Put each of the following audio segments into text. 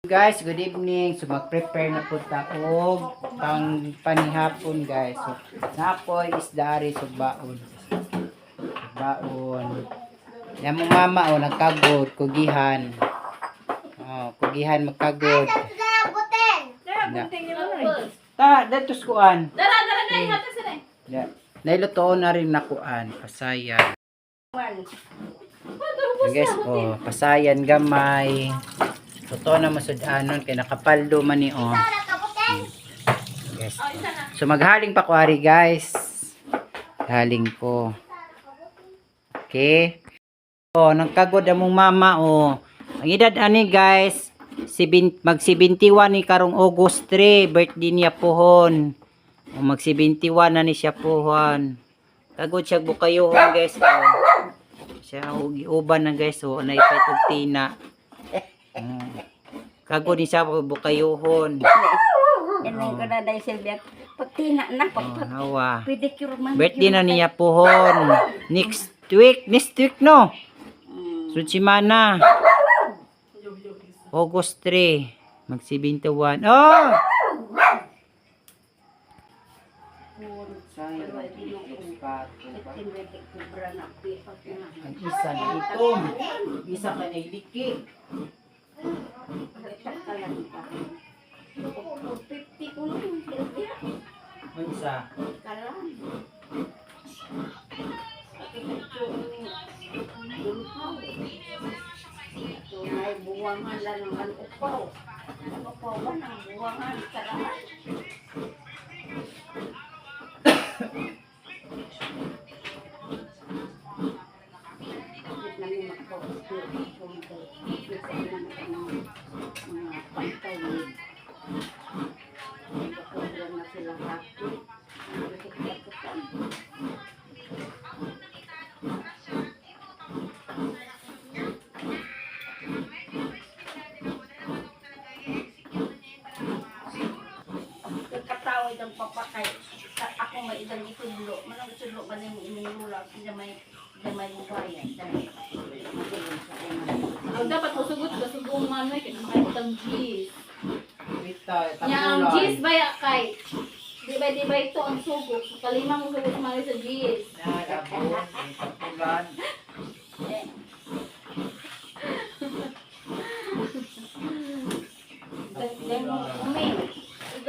Guys, good evening. So mag-prepare na po taog panihapon guys. So napoy is dari so baon. Baon. Yan mo mama nagkagod kugihan. Kugihan magkagod. Ta datos kuan. Dara na hatas na. Ya. Nailutoon na rin nakuan pasayan. Guys, pasayan gamay. Totoo na masudanon kay nakapaldo man ni Yes. So maghaling pa ko ari guys. Haling ko. Okay. Nagkagod among mama Ang edad ani guys, mag 71 ni karong August 3, birthday niya pohon. Mag 71 na ni siya pohon. Kagod siya bukayo guys. Siya uban na guys, naipay og tina. Kago ni siya bukayuhon. Yan ko na dahil Silvia. Pagtina na. Hawa. Pedicure man. Birthday na niya pohon. Next week no? Suchimana. August 3. Mag 71. Ang isa na itom. Isa ka na iliki. Ang isa. May buwangan lang ng upaw. Ang upawan ang buwangan. Karaan. Katawid ang papakay. Ako may idang itudlo. Manang itudlo ba na yung inulula? Hindi may buhayan. Ang dapat mo sugot ka sugong manoy kay makakitang cheese. Wita, Nya ang cheese ba ya kay? Di ba ito ang sugot? Kalima mo sugot mali sa cheese. Tapulan.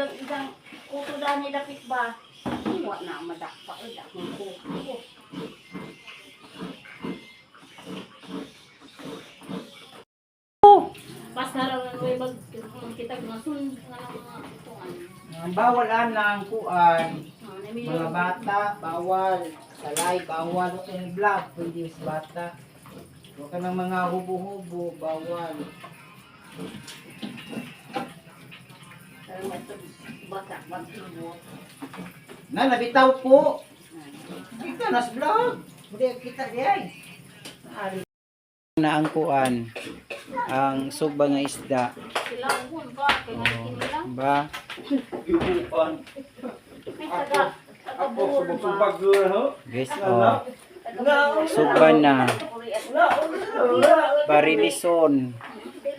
Idang kuto dani dapit ba? Wa na madakpa dakong kuto. Pasaraw na way magkitag masun nga mga tuan. Ang bawal ang kuan. Mga bata, bawal. Salay, bawal. Huwag kang vlog. Pwede sa bata. Huwag ka ng mga hubo-hubo. Bawal. Pero ito bata magtubo. Nabitaw po. Kita na sa vlog. Hindi kita diyan. Na ang kuan. Ang sugba nga isda. Sila ugon ba kay nila. Ba? Iupan. Ako subag Guys, sugba na. Parilison.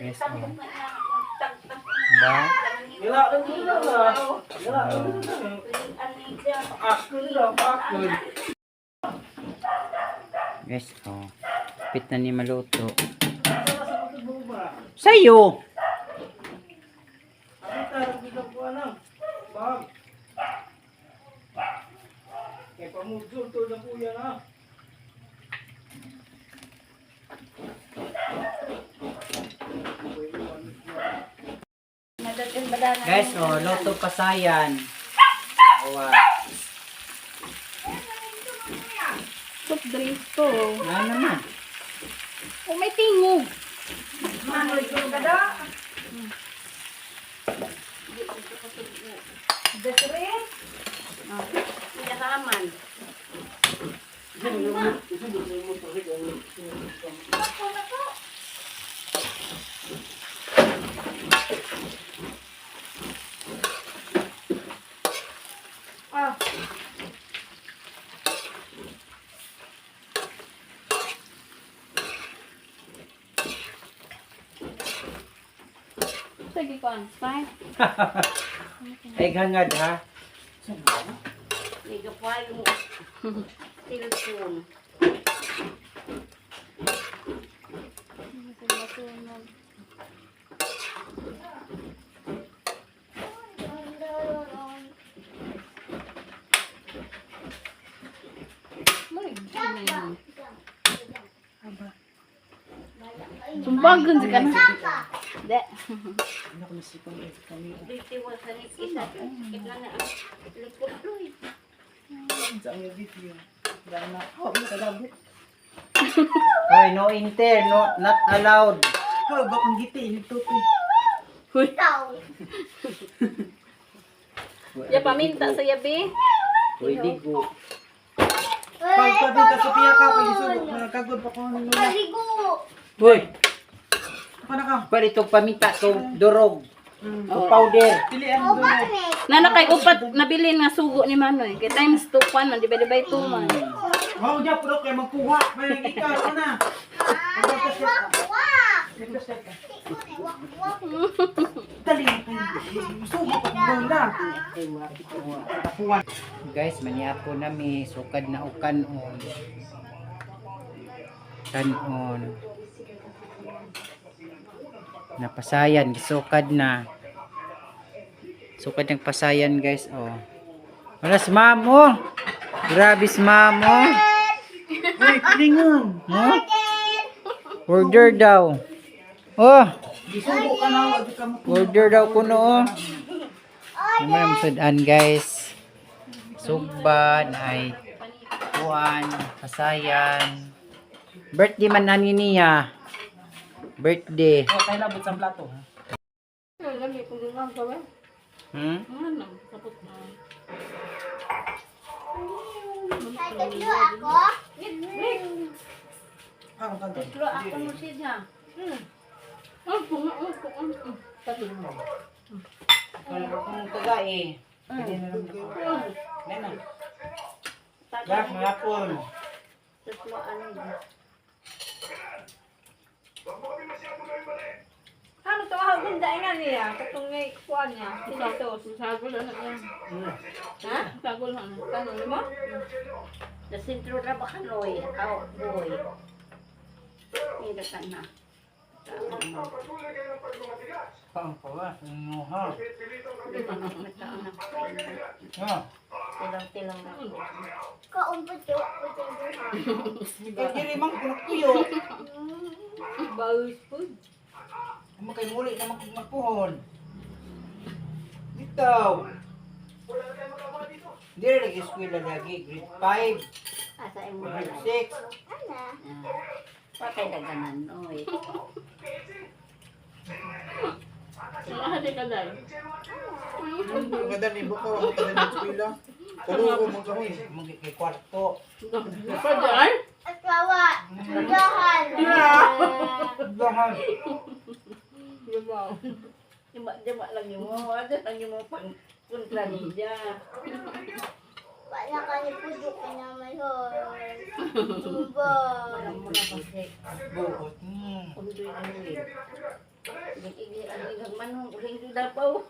Guys, Ba? Guys, pit na ni maluto. Sayo! Kaya pamudyo to na po yan ha. Guys, luto pasayan. Soup drink to. Ano naman? May tingog. Manoy ko kada. Desret. Pinakaman. lagi ko ang spy. Ay hangad ha. Hindi ka pa yung telepon. Sumbagan si kan. De. Dito mo sa isa. Kita na ang likod ko eh. Hoy, no enter, no not allowed. How ba kung giti nito to? Ya paminta sa yabi. Hoy, digo. Pag sabi ka sa piya ka pag isugo kagod pa ko nila. Hoy, Ako na ka. pwede itong paminta to durog. O powder. Pilihan mo doon. Nana kay upat nabili nga sugo ni Manoy. Kay times 2 pan man di ba 2 man. Wow, diya pro kay magkuha. May ikaw ana. Dali na kayo. Sugo pa bola. Tapuan. Guys, maniapo nami sukad na o kanon. Kanon. Napasayan, sukad na. Sukad ng pasayan, guys, oh. Wala si ma'am, oh. Grabe si ma'am, oh. Hoy, kilingon. Oh? Order daw. Oh, Isugo ka na wag ka mo. order daw kuno, oh. Naman sudan, guys. Sugban ay kuan, pasayan. Birthday man na niya. Birthday. Oh, tayo labot sa plato ha. Lagi ko lang gawin. Hmm? Ano? Tapos na. Ang kanto. Lo ako mo siya. Wala ko kung taga eh. Pwede na lang dito. Nena. Yak, mga pon. Tatlo ano yun. Ano to ako ganda nga niya? Katong may kuan niya. Ito, susagol na yan. Ha? Sagol na. Tanong mo? Sa sentro na ba kanoy? Aw, boy. Hindi ka na. Pang pala, nuha. Nagkaan na pa. Ha? Tilang-tilang na. Dili man kuno kuyo. Baus food. Amo kay muli na magpuhon. Bitaw. Dili lagi eskwela lagi grade 5, Asa mo grade na. 6. Patay na ganan, oy. Mahali ka dahil. Ang ganda ni Bukaw, ang ganda ni Eskwela. Tulungo mo kami. Magi kay kwarto. Pwede ay? Dahan. Diba lagi mo, ada lagi mo pang kontra niya. Wala ka ni Pudo ka naman yun. Walang mga kasi. Buot. Undoy na yun. Hindi ang manong uling do dapaw.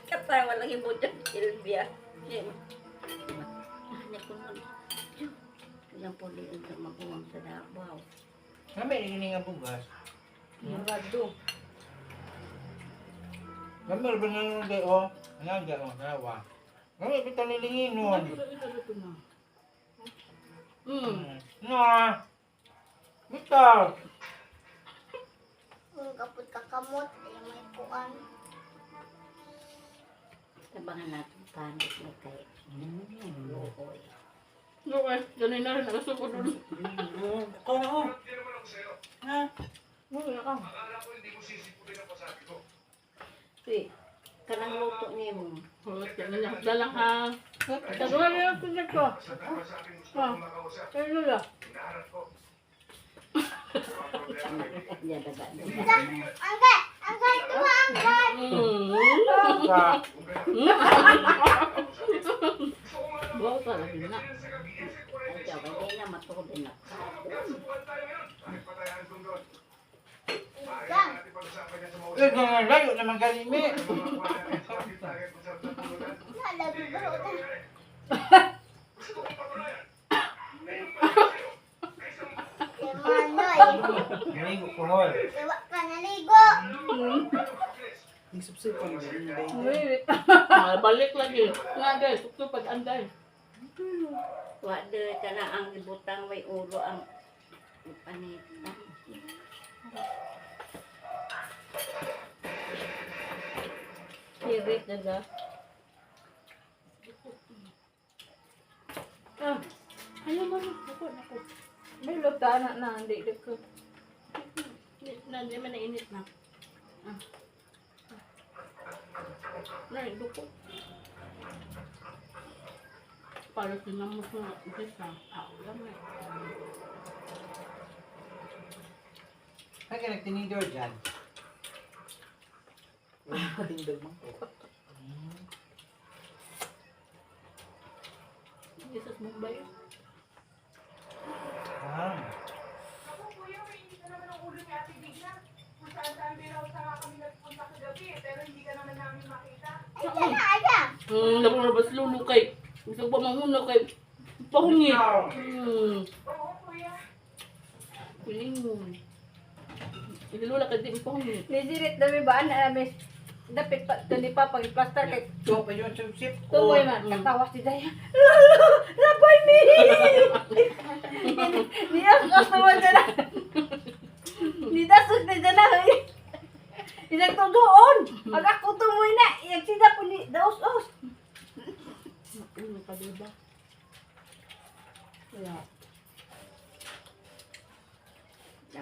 Katawa lang yung bujang Silvia. Ano ko nun? Ilang po liit na mabuwang sa Davao. Kami ini nga bugas. Marado. Kami ba nga nga oh. Nga nga oh, nawa. Kami kita nilingin nun. Na. Bitaw. Kung kapot kakamot, eh, may kuan. Tabangan natin panik na kay Looy. Okay, ganun na rin. Nakasukod doon. Ako na oh. Ha? Wala ka. Si, kanang luto niya mo. Huwag ka na niya. Dalang ha. Tagawa niya ang tunig ko. Ha? Kaya nila. Diyan daga. Angkat! Angkat! Tuwa! Angkat! Wow, talaga na. Ay, diyan, hindi na matulog na. Gang! Eh, nga layo naman ganimi. Nalabi ba ako? Manoy, Maligo ko hol. iwa ka naligo. Isip-sip pa mo. Uy, balik lagi. Nga guys, tukto pag anday. Wade ka na ang ibutang may ulo ang panita. Hirit na ga. Ah, ayaw mo na. Naku. May luta na, hindi ko. Hindi man nainit na. Nay, duko. Para sinamos na isa. Lang eh. Ay, ka nagtinidor dyan. Tindog man ko. Jesus mo ba yun? Ah. Ay, sana, aya. Nakulabas lulu kay. Gusto ba mamuna kay. Pahungit. Piling mo. Ilulula ka din pahungit. Nizirit dami ba na namin dapat pa tani pa pag plaster kay Tuwa pa yun sa sip ko. tumoy man katawa si Daya. Labay mi. Ni ako tuwa dala. Ni dasog na dala hoy. Ilang tudoon. Pag ako tumoy na, iyag sida po ni daos-os. Ano ka diba? Kaya.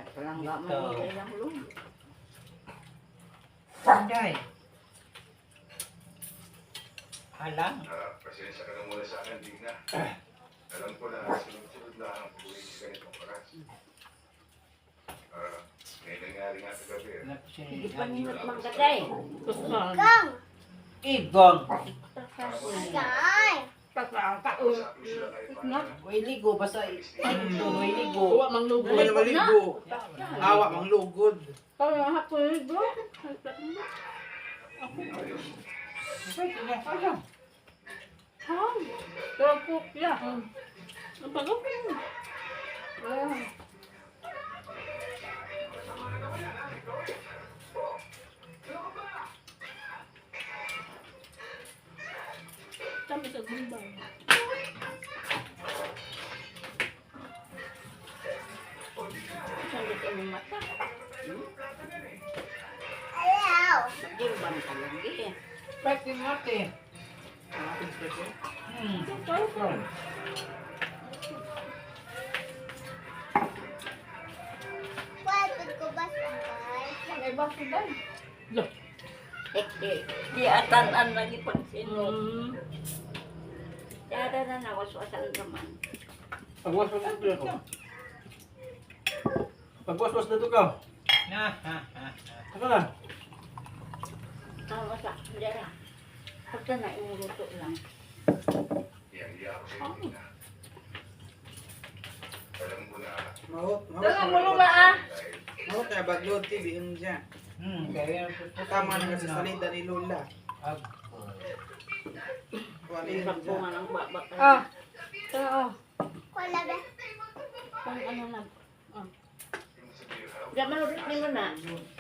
Kalangga mo ilang ulo. Anday. Halang. Pasensya ka na muna sa akin, Digna. Alam ko na sunod-sunod na ang pag-uwi sa ganitong oras. May nangyari nga sa gabi. Hindi pa ninot mang katay. Kasan. Kang, Igong. agay. Sabi sila kay Pana. Way ligo, basta way ligo. Kuha mang lugo. Wala maligo. Awa mang lugod. Kaya hapon bro. Kaya po, ya. Ang pagod. Kami sa gumbay. Saan dito yung mata? Ayaw. Gilbang ka lagi eh. Pwede natin. Pwede ko ba sangkay? Ay ba si Day? Di atan-an lagi pagsinod. Hmm. Yara na nawaswasan naman. Pagwaswas na ito ako. Pagwaswas na ito ka. Na, ha, ha. Saka lang. Tawasa, dara. Pagka na inuruto lang. Iyan-iya ako sa inyo, Digna. Alam ko na. Mahot. Dala mo luma ah. Mahot kaya baglod TV yun dyan. Kaya Tama na sa salita ni Lola. Kuha na yun Ibang dyan. bunga ng babak. Ah. Oo. Wala ba? Kung ano na. Diyan manulit nyo na.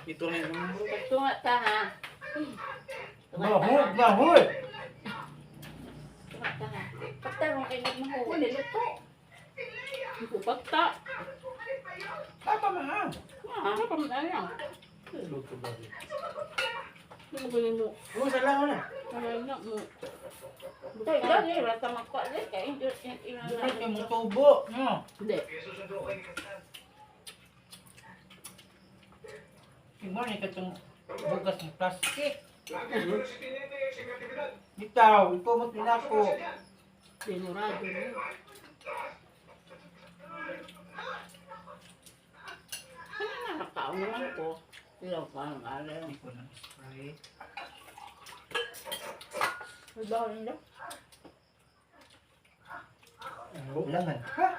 Ito na yun. Pagtunga ka ha. Tunga ka Bahut, ha. bahut. Tunga ka ha. Pagtarong kayo nagmahuwi. Niluto. Hindi ko pagta. Papa mahal. Ano pa man ayaw? Luto ba rin? Ano mo ganyan mo? Sa lang na. Kaya na mo. Tay, dali. Rata magkwa. Kaya hindi Dapat yung tubo. No. Hindi. Tingnan niyo itong bugas ng plastic. Bitaw, ikaw mo tinako. Sinurado mo. Ano na nakakaon naman ko. Ilaw pa ang alaw. Ikaw ng spray. May bawal nila. Ulangan. Ha?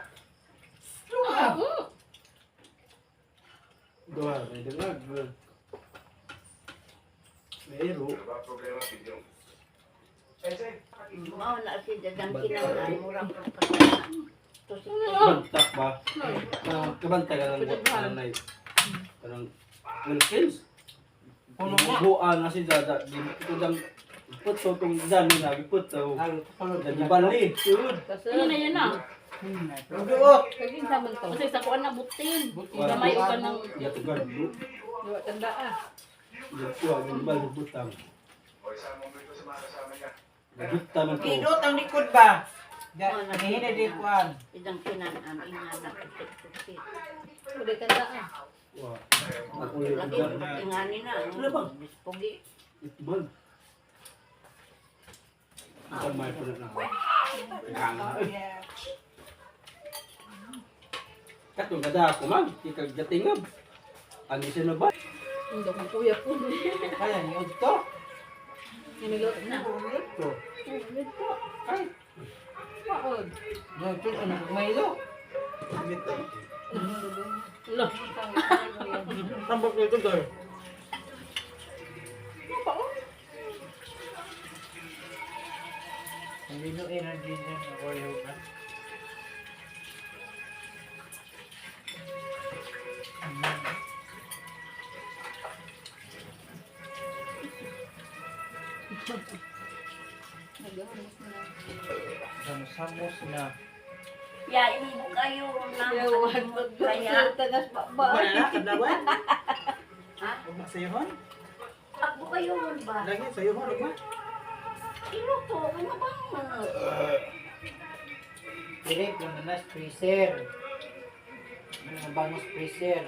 Doha, may dalag. Pero, Ano ba ang problema, Pidyong? Mao na si dadang kinaunan mura ko kasama. Tusok bantak ba? Kabantay ka lang nanay. Parang, Wilkins. Bubuan na si Dada. Ito dang put so itong dami na. Iput so. Dagi bali. Yun. Yun na yun na. Kaging sa man to. Kasi sa kuan na butin. Gamay ka ng Yato gardo. Diwa tanda ah. Yato ang bali butang. O isama mo ito sa mga kasama niya. Nagita man to. Pindot ang likod ba? Hihina di kuan. idang kinaan ingana putik-putik. Kude tanda ah. Wah. Ako ulit ang Lagi dami. ingani na. Ano ba? Bispogi. Itbag. Ang may pala na. Kanga. Katong gada ako man. Ikag datingab. Ano siya na ba? Hindi ko kuya po. Kaya ni to. Ninigot na. Ito. Ay, Paod. no, ito ano may lo. Lo. Tambak nito doon. Hindi no energy na ako yung Samos na. Ya, ini kayo na. Yawan Kaya, tagas Ba ba. na? Kadlawan? ha? Huwag masayuhan? Ako kayo ba? Lagi, sayuhan. Huwag ba? Iluto, ano ba? Direct lang na freezer. Mga bangos freezer.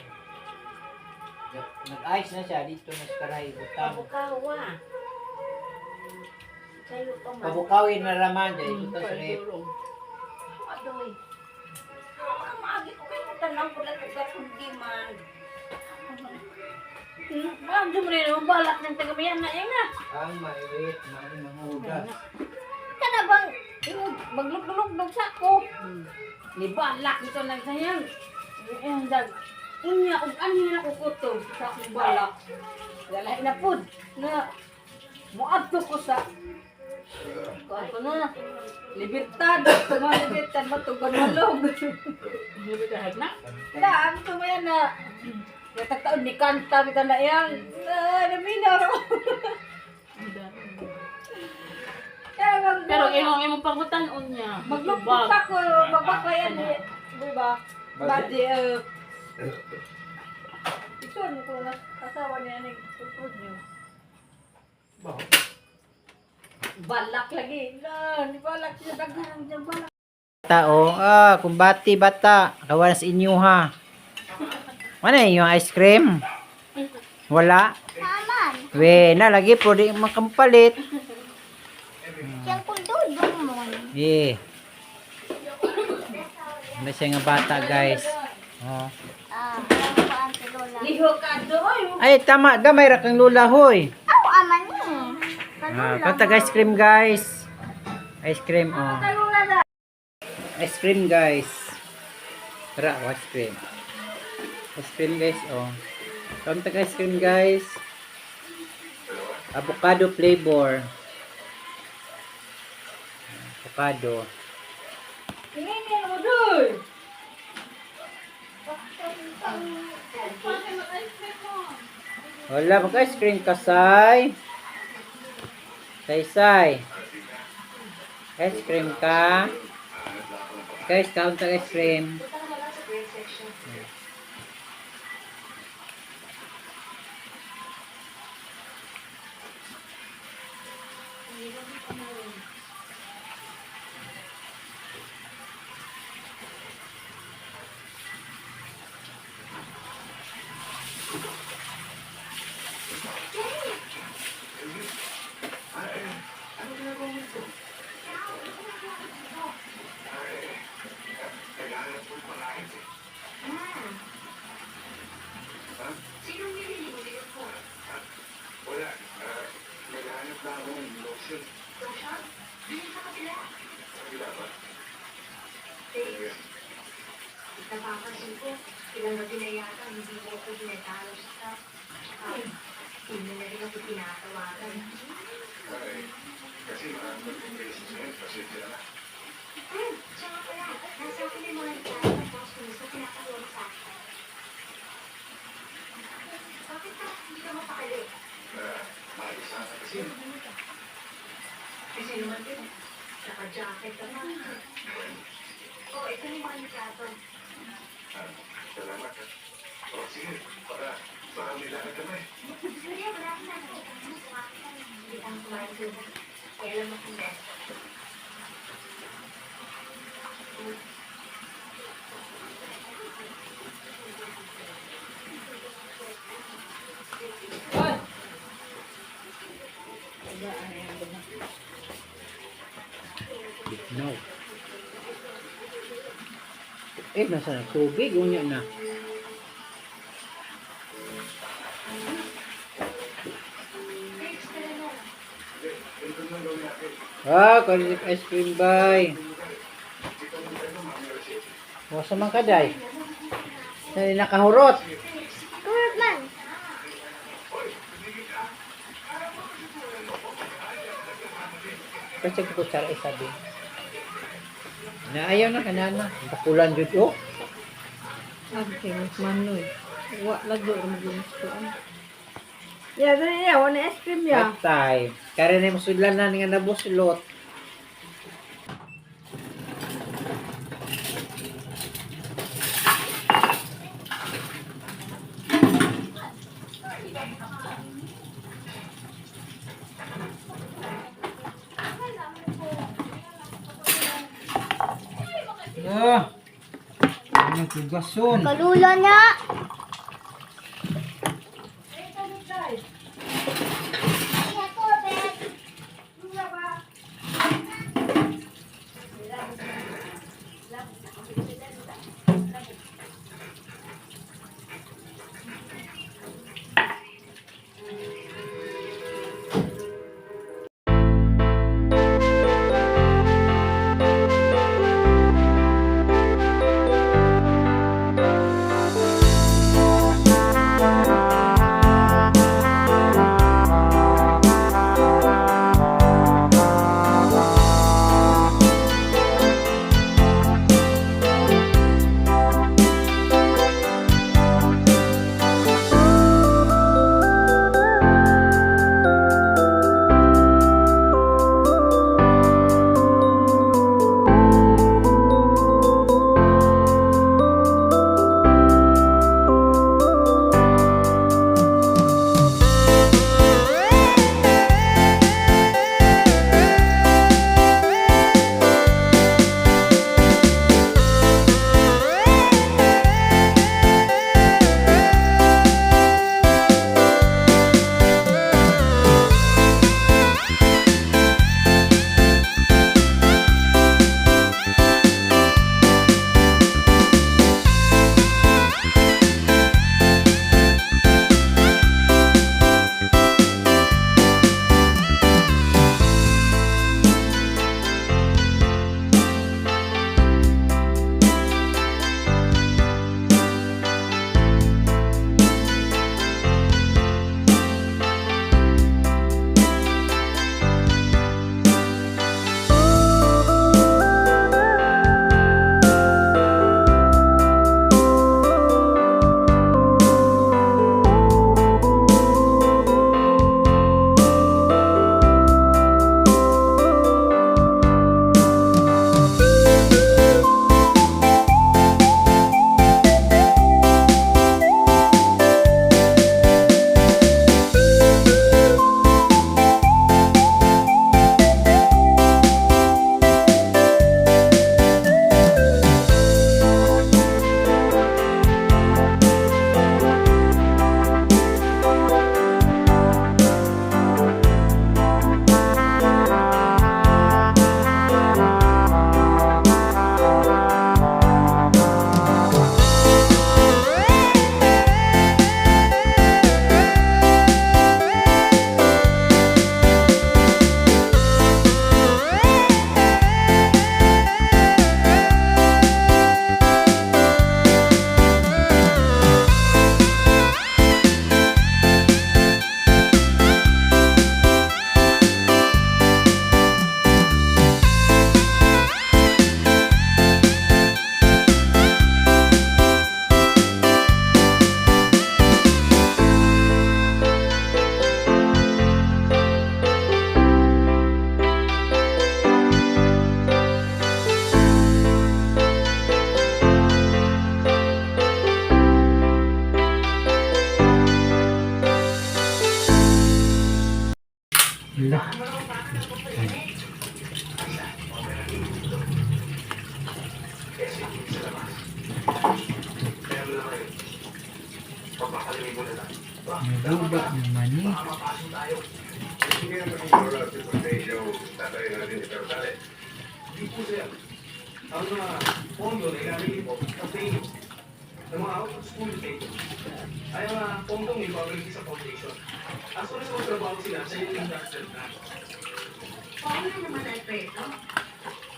Nag-ice na siya dito na sa karay butang. Kabukawa. Kayo pa man. Pabukawin na raman dyan ito sa rep. Adoy. Magi ko kayo tanang ko lang ugat hindi man. Ma'am, mo rin ang balak ng tagamayan na yan na. Ang maiwit, manguda. Kana bang maglug-lug sa ako. Ni balak ito nagsayang. Ayun dag. Unya og ani na ko kuto sa akong balak. Wala na pud na moadto ko sa ko na libertad, libertad matugon malog. Libertad na. Kada ang tumayan na taon ni kanta kita na yang naminaw. Pero imong pangutan unya. Maglugtog ako, magbakayan ni, di ba? Badi ito ni ko na asawa niya ni tutod niyo. Balak lagi. Na, di balak siya daghan niya balak. Tao, kumbati bata. Kawan sa inyo ha. Ano yung ice cream? Wala? Naman. We, na lagi po di makampalit. Siyang kundudong mo. Eh. Ano siya nga bata guys. Oh. Parang si Lola. Liho ka doy. Ay, tama. Gamay ra kang lula hoy. Ako, aman ni. Patag ice cream guys. Ice cream, oh. Ice cream guys. Tara, ice cream. Ice cream guys, oh. Patag ice cream guys. Avocado flavor. Avocado. Ini mo doy. Wala mag ice cream kasay. Say. Ice cream ka. Guys, counter ice cream. Wala. Naghahanap na ako ng lotion. Kabila ba? Napapansin ko, ilang gabi na yata, hindi mo ako dinatalo sa Ay, kasi marami ko yung beses ngayon, pasensya na. Maayos sana kasi. Salamat ha. O sige, para may lakad ka na eh. No. Nasa na tubig, unya na. Kulit ice cream bay. Wasa man kaday. Sa nakahurot. Kurot man. Kasi ko kutsara isabi. Na ayaw na kanana. Bakulan jud oh. Okay, manoy. Wa lagi mo gusto. Ya, dali ya, wala ice cream ya. Patay. Kare na masudlan na nga nabuslot. Ano tugason? Kalula na. libo na lang. Nagubak naman eh. Sige ang maging moral si Cornelio, tatay natin si Cartales. Hindi po sir. Ang mga pondo na ilalagay po sa training ng mga out of school education ay ang mga pondong ibabalagay sa foundation. As soon as magtrabaho sila sa yung industrial plan. Oo nga naman, Alfredo.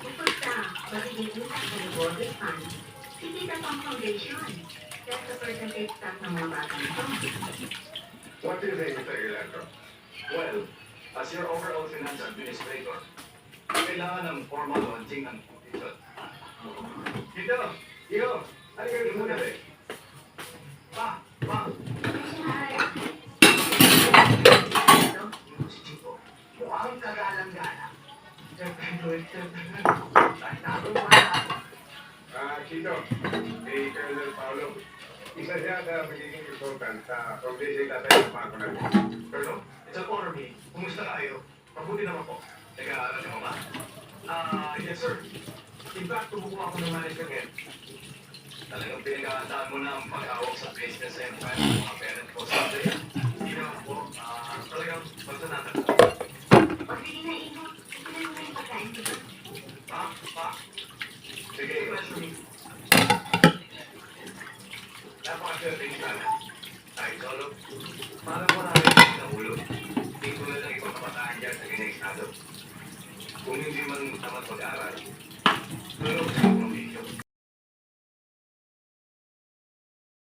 Bukod sa magiging utang sa revolving fund, sikita pang foundation. That's the percentage stock ng mga bata nito. What do you think, Mr. Aguilar? Well, as your overall finance administrator, kailangan ng formal launching ng foundation. Dito! Dito! Halika rin muna eh. Pa! Si Chico, mukhang kagalang-gala. Chito, si Colonel Paulo. Isa siya sa magiging consultant sa foundation tatay ng bangko natin. Colonel, it's an honor me. Kumusta kayo? Mabuti naman po. Nag-aaral ka ba? Yes sir. In fact, tumukuha ako ng management ngayon. Talagang pinag-aandaan mo na ang pag-awak sa business and family ng mga parent ko sa atin. Hindi naman po, talagang magsanatan. Pag hindi na ikot, ito na naman yung pagkain ko. Pa. Sige, Pleasure me. napaka-certain sana. Ay, Solo. Parang wala rin sa ulo. Hindi ko na lang ibang kabataan dyan sa ganyan estado. Kung hindi man tamad mag-aral, pero